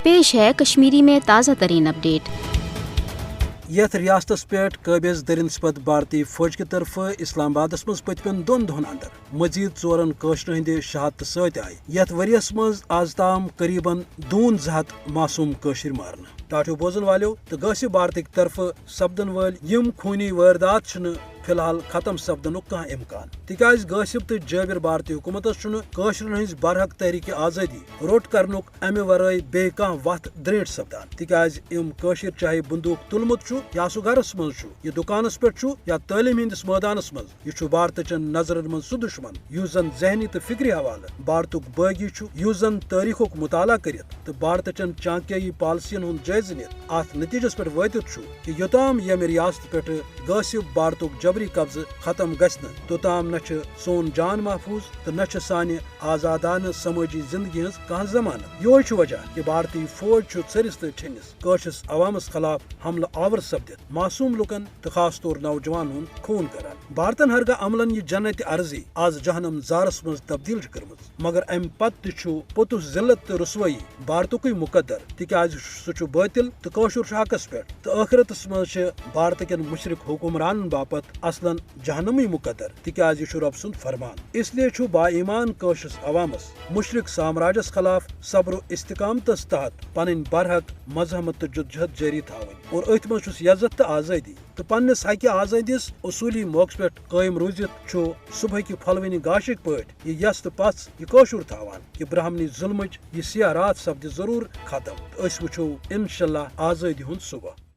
پیش ہے کشمیری میں تازہ ترین اپڈیٹ۔ یتھ ریاستس پہ قابض درنسبت بھارتی فوج کی طرف اسلام آبادس مز پتمن 2 دہن اندر مزید 4 قشر ہند شہادت ست آئی۔ یتھ وریس مز آز تام قریباً 200 معصوم قشر مارن۔ ٹاٹو بوزن والو تو غاصب بھارت طرف سپدن ول یم خونی واردات چھن فی الحال ختم سپدنک کھانا امکان، تکیاز غاصب تو جابر بھارتی حکومتس قشرن ہز برحق تحریک آزادی روٹ کرنک امہ ورائے بے کھانا وت دریٹ سپدان، تکیاز یم قشر چاہے بندوق تلمت چھو یا سہ گرس مز یہ دکانس پہ یا تعلیم ہندس میدانس مز، یہ بھارت چن نظرن من سہ دشمن یس زن ذہنی تو فکری حوالہ بھارتک باغی یس زن تاریخک مطالعہ کرت تو بھارت چن چانکیائی پالسین ہند جائزہ نت ات نتیجس پہ واتت کہ یوتام یم ریاست پہ غاصب بھارتک جبری قبضہ ختم گھن توتام نہ سون جان محفوظ تو نہ سانہ آزادانہ سماجی زندگی ہز کھانا ضمانت۔ یہ وجہ کہ بھارتی فوج ژھرس تو ٹھنس قشرس عوامس خلاف حملہ آور سپدت معصوم لکن تو خاص طور نوجوان ہند خون کران۔ بھارتن ہرگاہ عملن یہ جنت عرضی آز جہنم زارس مز تبدیل کرمز، مگر ام پتہ پوتس ذلت تو رسوائی بھارتک مقدر، تکیاز سہ باطل تو قشر حقس پہ تو آخرتس مز بھارت کن مشرق حکمران باپت اصلاً جہنمی مقدر، تکیاز یہ رب سند فرمان۔ اس لیے با ایمان قشرس عوامس مشرق سامراجس خلاف صبر و استقامتس تحت پن برحق مذہمت تو جدوجہد جاری تھاون، اور ات مز عزت تو آزادی تو پنس حقہ آزادیس اصولی موقع پہ قائم روزت صبح کہ پھلونی گاشک پاٹ یہ یس تو پس یہ قشر تھاوان کہ برہمنی ظلمچ یہ سیاہ رات سپد ضرور ختم، تو اس وچھو انشاءاللہ آزادی ہند صبح۔